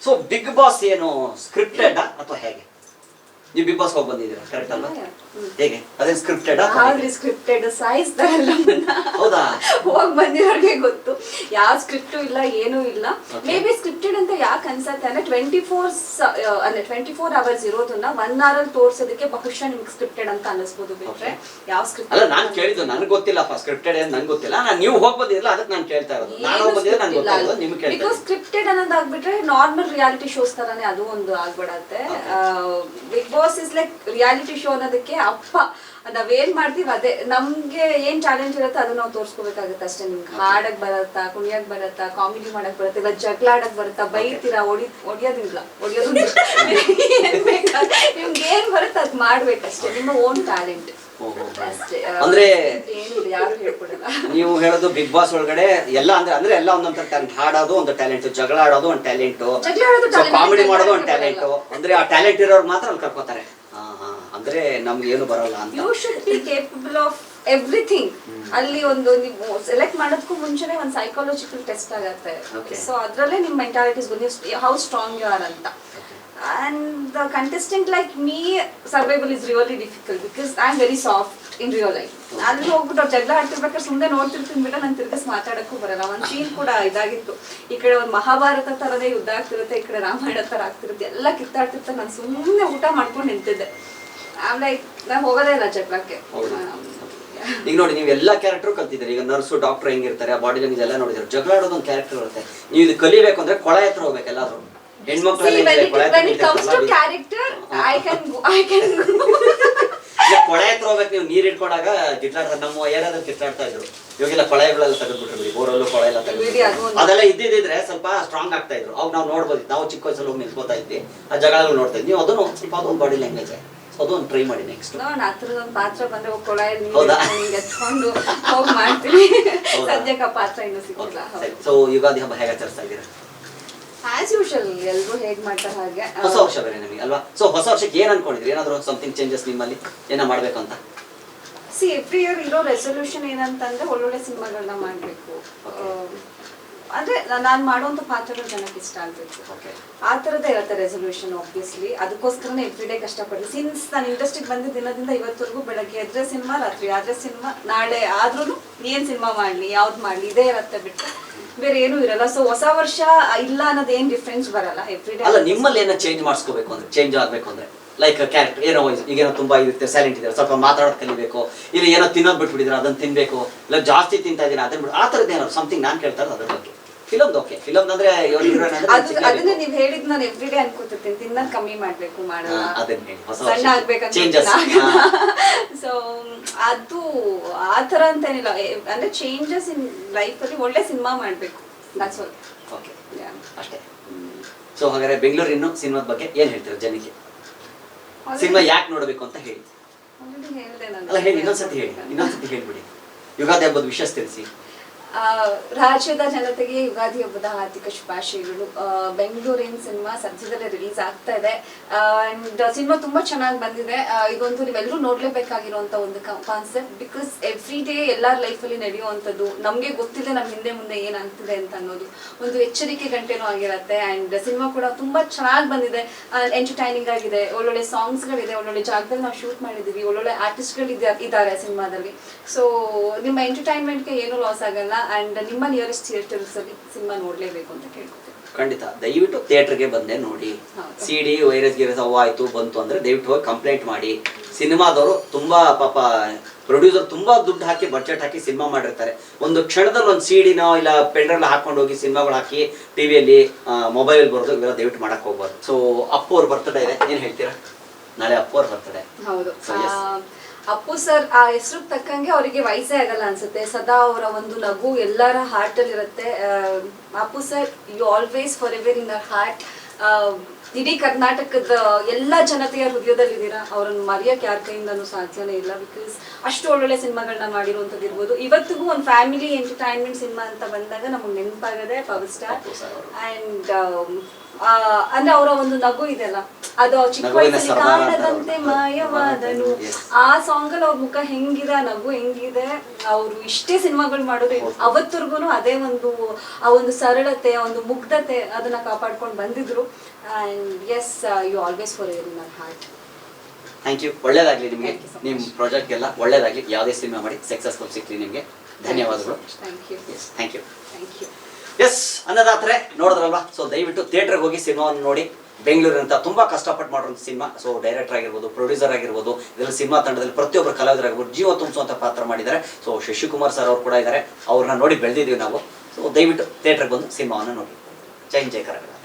So big boss ಏನು scripted ಅಥವಾ ಹೇಗೆ? ನೀವು ಬಿಗ್ ಬಾಸ್ ಹೋಗಿ ಬಂದಿದ್ದೀರಾ ಕರೆಕ್ಟ್ ಅಲ್ವಾ? ಹೇಗೆ ಅದೇನು ಸ್ಕ್ರಿಪ್ಟೆಡ್? ಸ್ಕ್ರಿಪ್ಟೆಡ್ ಸಾಯಿಸ್ತಾರಲ್ಲ ಹೌದಾ? ಹೋಗಿ ಬಂದಿರೋರಿಗೆ ಗೊತ್ತು. ಯಾವ ಸ್ಕ್ರಿಪ್ಟು ಇಲ್ಲ, ಏನೂ ಇಲ್ಲ. ಮೇ ಬಿ ಸ್ಕ್ರಿಪ್ಟೆಡ್ ಅಂತ ಯಾಕೆ ಅನ್ಸತ್ತೆ ಅಂದ್ರೆ 24 hours ಇರೋದನ್ನ 1 hour ಅಲ್ಲಿ ತೋರ್ಸೋದಕ್ಕೆ ಬಹುಶಃ ನಿಮ್ಗೆ ಸ್ಕ್ರಿಪ್ಟೆಡ್ ಅಂತ ಅನಿಸ್ಬೋದು. ಬಿಟ್ರೆ ಯಾವ ಸ್ಕ್ರಿಪ್ಟ್ ಅಲ್ಲ, ನಾನು ಕೇಳಿದ್ದು ನನಗೆ ಗೊತ್ತಿಲ್ಲಪ್ಪ ಸ್ಕ್ರಿಪ್ಟೆಡ್ ಏನು ನಂಗೆ ಗೊತ್ತಿಲ್ಲ. ನೀವು ಹೋಗಿ ಬಂದಿರಲ್ಲ, ಅದಕ್ಕೆ ನಾನು ಕೇಳ್ತಾ ಇರೋದು. ನಾನು ಹೋಗಿ ಬಂದಿದ್ರೆ ನನಗೆ ಗೊತ್ತಿಲ್ಲ, ನಿಮ್ಗೆ ಕೇಳ್ತಾ ಇರೋದು. ಸ್ಕ್ರಿಪ್ಟೆಡ್ ಅನ್ನೋದಾಗ್ಬಿಟ್ರೆ ನಾರ್ಮಲ್ ರಿಯಾಲಿಟಿ ಶೋಸ್ ತರಾನೇ ಅದು ಒಂದು ಆಗ್ಬಿಡತ್ತೆ. Bigg Boss is like reality show ಅನ್ನೋದಕ್ಕೆ ಅಪ್ಪ ನಾವೇನ್ ಮಾಡ್ತೀವಿ ಅದೇ ನಮ್ಗೆ ಏನ್ ಚಾಲೆಂಜ್ ಇರುತ್ತೆ ಅದು ನಾವು ತೋರ್ಸ್ಕೋಬೇಕಾಗುತ್ತೆ ಅಷ್ಟೇ. ನಿಮ್ಗೆ ಹಾಡಕ್ ಬರತ್ತಾ, ಕುಣಿಯಕ್ ಬರತ್ತಾ, ಕಾಮಿಡಿ ಮಾಡಕ್ ಬರುತ್ತೆ, ಇಲ್ಲ ಜಗಳ ಆಡಕ್ ಬರುತ್ತಾ, ಬೈತೀರಾ, ಹೊಡಿಯೋದಿಲ್ಲ ನಿಮ್ಗೆ ಏನ್ ಬರುತ್ತೆ ಅದ್ ಮಾಡ್ಬೇಕಷ್ಟೇ, ನಿಮ್ಮ ಓನ್ ಟ್ಯಾಲೆಂಟ್ ಅಷ್ಟೇ. ಅಂದ್ರೆ ಯಾರು ಹೇಳ್ಕೊಡಲ್ಲ. ನೀವು ಹೇಳೋದು ಬಿಗ್ ಬಾಸ್ ಒಳಗಡೆ ಎಲ್ಲ ಅಂದ್ರೆ ಎಲ್ಲ ಒಂದೊಂದ್ ಟ್ಯಾಲೆಂಟ್. ಹಾಡೋದು ಒಂದು ಟ್ಯಾಲೆಂಟ್, ಜಗಳ ಆಡೋದು ಒಂದು ಟ್ಯಾಲೆಂಟ್, ಕಾಮಿಡಿ ಮಾಡೋದು ಒಂದು ಟ್ಯಾಲೆಂಟ್. ಅಂದ್ರೆ ಆ ಟ್ಯಾಲೆಂಟ್ ಇರೋರು ಮಾತ್ರ ಅಲ್ಲಿ ಕರ್ಕೋತಾರೆ. ಅಂದ್ರೆ ನಮ್ಗೆ ಏನು ಬರಲ್ಲ ಅಂತ. You should be capable of everything. ಅಲ್ಲಿ ಒಂದು ನೀವು ಸೆಲೆಕ್ಟ್ ಮಾಡೋದಕ್ಕೂ ಮುಂಚೆನೆ ಒಂದು ಸೈಕಾಲಜಿಕಲ್ ಟೆಸ್ಟ್ ಆಗತ್ತೆ. ಸೊ ಅದ್ರಲ್ಲೇ ನಿಮ್ಮ ಮೆಂಟಾಲಿಟೀಸ್ ಹೌ ಸ್ಟ್ರಾಂಗ್ ಯು ಆರ್ ಅಂತ. And the contestant like me, survival is really difficult because I am very soft in real life. ಅಲ್ಲಿ ಹೋಗ್ಬಿಟ್ಟು ಅವ್ರು ಜಗಳ ಆಡ್ತಿರ್ಬೇಕಾದ್ರೆ ಸುಮ್ಮನೆ ನೋಡ್ತಿರ್ತೀನಿ ಬಿಡ, ನಾನು ತಿರ್ಗಿಸ್ ಮಾತಾಡಕ್ಕೂ ಬರಲ್ಲ. ಒಂದು ಸೀನ್ ಕೂಡ ಇದಾಗಿತ್ತು, ಈ ಕಡೆ ಒಂದು ಮಹಾಭಾರತ ತರದೇ ಯುದ್ಧ ಆಗ್ತಿರುತ್ತೆ, ಈ ಕಡೆ ರಾಮಾಯಣ ತರ ಆಗ್ತಿರುತ್ತೆ, ಎಲ್ಲ ಕಿತ್ತಾಡ್ತಿರ್ತಾರೆ. ನಾನು ಸುಮ್ಮನೆ ಊಟ ಮಾಡ್ಕೊಂಡು ನಿಂತಿದ್ದೆ. ಆಮೇಲೆ ನಾನು ಹೋಗೋದೇ ಇಲ್ಲ ಜಗಳಕ್ಕೆ. ಈಗ ನೋಡಿ, ನೀವು ಎಲ್ಲಾ ಕ್ಯಾರೆಕ್ಟರ್ ಕಲ್ತಿದ್ದೀರಿ. ಈಗ ನರ್ಸು, ಡಾಕ್ಟರ್ ಹೆಂಗಿರ್ತಾರೆ, ಬಾಡಿ ಲ್ಯಾಂಗ್ವೇಜ್ ಎಲ್ಲ ನೋಡಿದ್ರೆ, ಜಗಳ ಆಡೋದು ಒಂದು ಕ್ಯಾರೆಕ್ಟರ್ ಇರುತ್ತೆ. ನೀವು ಇದು ಕಲಿಬೇಕು ಅಂದ್ರೆ ಕೊಳ ಹತ್ರ ಹೋಗ್ಬೇಕು ಎಲ್ಲಾದ್ರೂ. ಹೆಣ್ಮಕ್ಳು ಕೊಳೆ ಹತ್ರ ಹೋಗ್ಬೇಕು. ನೀವು ನೀರ್ ಇಟ್ಕೊಂಡಾಗ ಗಿಟ್ಲಾಡ್ತಾರೆ. ನಮ್ಮ ಏರಿಯಾದಲ್ಲಿ ಕಿಟ್ಲಾಡ್ತಾ ಇದ್ರು. ಇವಾಗೆಲ್ಲ ಕೊಳೆಗಳೆಲ್ಲ ತೆಗೆದ್ಬಿಟ್ರಿ, ಬೋರಲ್ಲೂ ಕೊಳೆ ಎಲ್ಲ ತೆಗೆದು ಅದೆಲ್ಲ ಇದ್ದಿದ್ರೆ ಸ್ವಲ್ಪ ಸ್ಟ್ರಾಂಗ್ ಆಗ್ತಾ ಇದ್ರು. ಅವಾಗ ನಾವು ನೋಡ್ಬೋದು, ನಾವು ಚಿಕ್ಕ ವಯಸ್ಸಲ್ಲಿ ಹೋಗಿ ನಿಂತ್ಕೋತಾ ಇದ್ವಿ, ಆ ಜಗಳಗಳು ನೋಡ್ತಾ ಇದ್ವಿ. ನೀವು ಅದನ್ನು ಸ್ವಲ್ಪ ಅದೊಂದು ಬಾಡಿ ಲ್ಯಾಂಗ್ವೇಜ್, ಅದೊಂದು ಟ್ರೈ ಮಾಡಿ ನೆಕ್ಸ್ಟ್. ಪಾತ್ರ ಬಂದ್ರೆ ಕೊಳೆಕೊಂಡು ಹೋಗಿ ಮಾಡ್ತೀವಿ. ಸದ್ಯಕ್ಕೆ ಪಾತ್ರ ಇನ್ನೂ ಸಿಕ್ಕಿಲ್ಲ. ಸೊ ಯುಗಾದಿ ಹಬ್ಬ ಹೇಗೆ ಆಚರಿಸ್ತಾ ಇದ್ದೀರಾ? ಆಸ್ ಯೂಶುವಲ್ ಎಲ್ಲರೂ ಹೇಗ್ ಮಾಡ್ತಾರೆ ಹಾಗೆ. ಹೊಸ ವರ್ಷ ಬೇರೆ ನಿಮಗೆ ಅಲ್ವಾ? ಸೊ ಹೊಸ ವರ್ಷಕ್ಕೆ ಏನ್ ಅನ್ಕೊಂಡಿದ್ರಿ? ಏನಾದ್ರು ಸಮಥಿಂಗ್ ಚೇಂಜಸ್ ನಿಮ್ಮಲ್ಲಿ ಏನೋ ಮಾಡ್ಬೇಕು ಅಂತ? ಸಿ ಎವ್ರಿ ಇಯರ್ ಇರೋ ರೆಸೊಲ್ಯೂಷನ್ ಏನಂತಂದ್ರೆ ಒಳ್ಳೊಳ್ಳೆ ಸಿನಿಮಾಗಳನ್ನ ಮಾಡ್ಬೇಕು. ಅಂದ್ರೆ ನಾನು ಮಾಡುವಂತ ಪಾತ್ರಗಳು ಜನಕ್ಕೆ ಇಷ್ಟ ಆಗ್ಬೇಕು, ಆ ತರದೇ ಇರುತ್ತೆ ರೆಸೊಲ್ಯೂಷನ್. ಆಬ್ವಿಯಸ್ಲಿ ಅದಕ್ಕೋಸ್ಕರನೇ ಎವ್ರಿ ಡೇ ಕಷ್ಟಪಡ್ಲಿ. ಸಿನ್ಸ್ ನಾನು ಇಂಡಸ್ಟ್ರಿಗೆ ಬಂದ ದಿನದಿಂದ ಇವತ್ತರೆಗೂ ಬೆಳಗ್ಗೆ ಎದ್ರೆ ಸಿನಿಮಾ, ರಾತ್ರಿ ಆದ್ರೆ ಸಿನಿಮಾ, ನಾಳೆ ಆದ್ರೂ ಏನ್ ಸಿನಿಮಾ ಮಾಡ್ಲಿ, ಯಾವ್ದು ಮಾಡ್ಲಿ, ಇದೇ ಇರತ್ತೆ ಬಿಟ್ಟು ಬೇರೆ ಏನೂ ಇರಲ್ಲ. ಸೊ ಹೊಸ ವರ್ಷ ಇಲ್ಲ ಅನ್ನೋದು ಏನ್ ಡಿಫ್ರೆನ್ಸ್ ಬರಲ್ಲ. ಎವ್ರಿ ಡೇ ಅಲ್ಲ, ನಿಮ್ಮಲ್ಲಿ ಏನೋ ಚೇಂಜ್ ಮಾಡಿಸ್ಕೋಬೇಕು ಅಂದ್ರೆ, ಚೇಂಜ್ ಆಗ್ಬೇಕು ಅಂದ್ರೆ ಲೈಕ್ ಕ್ಯಾರೆಕ್ಟರ್ ಏನೋ ಈಗೇನೋ ತುಂಬಾ ಇರುತ್ತೆ, ಸೈಲೆಂಟ್ ಇದ್ದಾರೆ, ಸ್ವಲ್ಪ ಮಾತಾಡೋದು ಕಲಿಬೇಕು, ಇಲ್ಲ ಏನೋ ತಿನ್ನೋದು ಬಿಟ್ಬಿಟ್ಟಿದ್ರೆ ಅದನ್ನ ತಿನ್ಬೇಕು, ಇಲ್ಲ ಜಾಸ್ತಿ ತಿಂತಾ ಇದೀನಿ ಅದನ್ನ ಬಿಟ್ಟು, ಆ ತರದ್ದು ಏನಾದ್ರು ಸಮಥಿಂಗ್ ನಾನು ಕೇಳ್ತಾ ಇರೋದು ಅದ್ರ ಬಗ್ಗೆ. ಫಿಲಮ್ ಓಕೆ, ಫಿಲಮ್ ಅಂದ್ರೆ ಅದನ್ನ ನೀವ್ ಹೇಳಿದ್ ನಾನು ಎವ್ರಿ ಡೇ ಅನ್ಕೋತಿರ್ತೀನಿ, ತಿನ್ನೋದ್ ಕಮ್ಮಿ ಮಾಡ್ಬೇಕು, ಮಾಡಲ್ಲ, ಸಣ್ಣ ಆಗ್ಬೇಕಂತ. ಸೊ ಅದು ಆ ತರ ಅಂತ ಏನಿಲ್ಲ, ಅಂದ್ರೆ ಚೇಂಜಸ್ ಇನ್ ಲೈಫ್ ಅಲ್ಲಿ ಒಳ್ಳೆ ಸಿನಿಮಾ ಮಾಡ್ಬೇಕು, ದಟ್ಸ್ ಆಲ್. ಓಕೆ, ಅಷ್ಟೇ. ಸೊ ಹಾಗಾದ್ರೆ ಬೆಂಗಳೂರು ಇನ್ನು ಸಿನಿಮಾದ ಬಗ್ಗೆ ಏನ್ ಹೇಳ್ತೀರಾ ಜನಕ್ಕೆ? ಸಿನಿಮಾ ಯಾಕೆ ನೋಡ್ಬೇಕು ಅಂತ ಹೇಳಿ. ಅಲ್ಲ ಹೇಳಿ, ಇನ್ನೊಂದ್ಸತಿ ಹೇಳ್ಬಿಡಿ. ಯುಗಾದಿ ಹಬ್ಬದ ವಿಷಯ ತಿಳಿಸಿ. ರಾಜ್ಯದ ಜನತೆಗೆ ಯುಗಾದಿ ಹಬ್ಬದ ಹಾರ್ದಿಕ ಶುಭಾಶಯಗಳು. ಬೆಂಗಳೂರಿನ ಸಿನಿಮಾ ಸದ್ಯದಲ್ಲೇ ರಿಲೀಸ್ ಆಗ್ತಾ ಇದೆ. ಅಂಡ್ ಸಿನಿಮಾ ತುಂಬಾ ಚೆನ್ನಾಗಿ ಬಂದಿದೆ. ಇದೊಂದು ನೀವೆಲ್ಲರೂ ನೋಡ್ಲೇಬೇಕಾಗಿರುವಂತ ಒಂದು ಕಾನ್ಸೆಪ್ಟ್. ಬಿಕಾಸ್ ಎವ್ರಿ ಡೇ ಎಲ್ಲರ ಲೈಫಲ್ಲಿ ನಡೆಯುವಂಥದ್ದು, ನಮಗೆ ಗೊತ್ತಿದೆ ನಮ್ಮ ಹಿಂದೆ ಮುಂದೆ ಏನಾಗ್ತಿದೆ ಅಂತ ಅನ್ನೋದು ಒಂದು ಎಚ್ಚರಿಕೆ ಗಂಟೆನೂ ಆಗಿರುತ್ತೆ. ಅಂಡ್ ಸಿನಿಮಾ ಕೂಡ ತುಂಬಾ ಚೆನ್ನಾಗಿ ಬಂದಿದೆ, ಎಂಟರ್ಟೈನಿಂಗ್ ಆಗಿದೆ, ಒಳ್ಳೊಳ್ಳೆ ಸಾಂಗ್ಸ್ಗಳಿದೆ, ಒಳ್ಳೊಳ್ಳೆ ಜಾಗದಲ್ಲಿ ನಾವು ಶೂಟ್ ಮಾಡಿದೀವಿ, ಒಳ್ಳೊಳ್ಳೆ ಆರ್ಟಿಸ್ಟ್ಗಳು ಇದ್ದಾರೆ ಸಿನಿಮಾದಲ್ಲಿ. ಸೊ ನಿಮ್ಮ ಎಂಟರ್ಟೈನ್ಮೆಂಟ್ಗೆ ಏನೂ ಲಾಸ್ ಆಗಲ್ಲ. ಅಂಡ್ ನಿಮ್ಮ ನಿಯರೆಸ್ಟ್ ಥಿಯೇಟರ್ಸ್ ಅಲ್ಲಿ ಸಿನಿಮಾ ನೋಡ್ಲೇಬೇಕು ಅಂತ ಕೇಳ್ಕೊತೀನಿ. ಖಂಡಿತ ದಯವಿಟ್ಟು ಥಿಯೇಟರ್ಗೆ ಬಂದೆ ನೋಡಿ. ಸಿಡಿ ವೈರಸ್ ಗಿರಸ್ ಆಯ್ತು ಬಂತು ಅಂದ್ರೆ ದಯವಿಟ್ಟು ಹೋಗಿ ಕಂಪ್ಲೇಂಟ್ ಮಾಡಿ. ಸಿನಿಮಾದವರು ತುಂಬಾ ಪಾಪ ಪ್ರೊಡ್ಯೂಸರ್ ತುಂಬಾ ದುಡ್ಡು ಹಾಕಿ ಬಡ್ಜೆಟ್ ಹಾಕಿ ಸಿನಿಮಾ ಮಾಡಿರ್ತಾರೆ. ಒಂದು ಕ್ಷಣದಲ್ಲಿ ಒಂದು ಸಿಡಿನೋ ಇಲ್ಲ ಪೆಂಡ್ರೈವ್ ಹಾಕೊಂಡು ಹೋಗಿ ಸಿನಿಮಾಗಳು ಹಾಕಿ ಟಿವಿಯಲ್ಲಿ ಮೊಬೈಲ್ ಬರೋದು ಇವೆಲ್ಲ ದಯವಿಟ್ಟು ಮಾಡಕ್ ಹೋಗ್ಬಾರ್ದು. ಸೊ ಅಪ್ಪು ಅವ್ರ ಬರ್ತಡೇ ಇದೆ, ಏನ್ ಹೇಳ್ತೀರಾ? ನಾಳೆ ಅಪ್ಪು ಅವ್ರ ಬರ್ತಡೇ. ಹೌದು, ಅಪ್ಪು ಸರ್ ಆ ಹೆಸರು ತಕ್ಕಂಗೆ ಅವರಿಗೆ ವಯಸ್ಸೇ ಆಗಲ್ಲ ಅನ್ಸುತ್ತೆ. ಸದಾ ಅವರ ಒಂದು ನಗು ಎಲ್ಲರ ಹಾರ್ಟ್ ಅಲ್ಲಿ ಇರುತ್ತೆ. Appu sir you always forever in our heart. ಇಡೀ ಕರ್ನಾಟಕದ ಎಲ್ಲ ಜನತೆಯ ಹೃದಯದಲ್ಲಿ ಇದ್ದೀರಾ. ಅವರನ್ನು ಮರೆಯಕ್ಕೆ ಯಾರ ಕೈಯಿಂದನೂ ಸಾಧ್ಯನೇ ಇಲ್ಲ. ಬಿಕಾಸ್ ಅಷ್ಟು ಒಳ್ಳೊಳ್ಳೆ ಸಿನಿಮಾಗಳನ್ನ ಮಾಡಿರುವಂಥದ್ದು ಇರ್ಬೋದು. ಇವತ್ತಿಗೂ ಒಂದು ಫ್ಯಾಮಿಲಿ ಎಂಟರ್ಟೈನ್ಮೆಂಟ್ ಸಿನಿಮಾ ಅಂತ ಬಂದಾಗ ನಮಗೆ ನೆನಪಾಗದೆ ಪವರ್ ಸ್ಟಾರ್. ಅಂಡ್ ಅಂದ್ರೆ ಅವರ ಒಂದು ನಗು ಇದೆಯಲ್ಲ, ಅದು ಚಿಕ್ಕ ನಗುವಿನ ವಯಸ್ಸಲ್ಲಿ ಸರ್ದಾರ ಅಂತ ಕಾಣದಂತೆ ಅವ್ರು. ಮಾಯವಾದನು, Yes. ಆ ಸಾಂಗ್ ಅಲ್ಲಿ ಅವ್ರ ಮುಖ ಹೆಂಗಿದೆ, ಆ ನಗು ಹೆಂಗಿದೆ, ಅವರು ಇಷ್ಟೇ ಸಿನಿಮಾಗಳು ಮಾಡೋರು ಅವತ್ತರ್ಗುನು ಅದೇ ಒಂದು ಆ ಒಂದು ಸರಳತೆ, ಒಂದು ಮುಗ್ಧತೆ ಅದನ್ನ ಕಾಪಾಡ್ಕೊಂಡು ಬಂದಿದ್ರು. And yes, you always for in our heart. Thank you. ಒಳ್ಳೇದಾಗ್ಲಿ ನಿಮಗೆ, Thank you so much. ನಿಮ್ಮ ಪ್ರಾಜೆಕ್ಟ್ಗೆಲ್ಲ ಒಳ್ಳೇದಾಗ್ಲಿ, ಯಾವುದೇ ಸಿನಿಮಾ ಮಾಡಿ ಸಕ್ಸಸ್ಫುಲ್ ಸಿಕ್ಲಿ ನಿಮಗೆ. ಧನ್ಯವಾದಗಳು. Thank you. Yes, thank you. Thank you. Yes, ಅನ್ನದಾತ್ರೆ ನೋಡಿದ್ರಲ್ವಾ? ಸೊ ದಯವಿಟ್ಟು ಥಿಯೇಟರ್ಗೆ ಹೋಗಿ ಸಿನಿಮಾವನ್ನು ನೋಡಿ. ಬೆಂಗಳೂರಿನಂತ ತುಂಬಾ ಕಷ್ಟಪಟ್ಟು ಮಾಡಿರೋ ಸಿನಿಮಾ. ಸೊ ಡೈರೆಕ್ಟರ್ ಆಗಿರ್ಬೋದು, ಪ್ರೊಡ್ಯೂಸರ್ ಆಗಿರ್ಬೋದು, ಇದರಲ್ಲಿ ಸಿನಿಮಾ ತಂಡದಲ್ಲಿ ಪ್ರತಿಯೊಬ್ಬರು ಕಲಾವಿದರಾಗಿರ್ಬೋದು ಜೀವ ತುಂಬಿಸುವಂತ ಪಾತ್ರ ಮಾಡಿದ್ದಾರೆ. ಸೊ ಶಶಿಕುಮಾರ್ ಸರ್ ಅವರು ಕೂಡ ಇದ್ದಾರೆ, ಅವ್ರನ್ನ ನೋಡಿ ಬೆಳೆದಿದ್ದೀವಿ ನಾವು. ಸೊ ದಯವಿಟ್ಟು ಥಿಯೇಟರ್ಗೆ ಬಂದು ಸಿನಿಮಾವನ್ನು ನೋಡಿ. ಜೈ ಹಿಂದ್, ಜೈ ಕರ್ನಾಟಕ.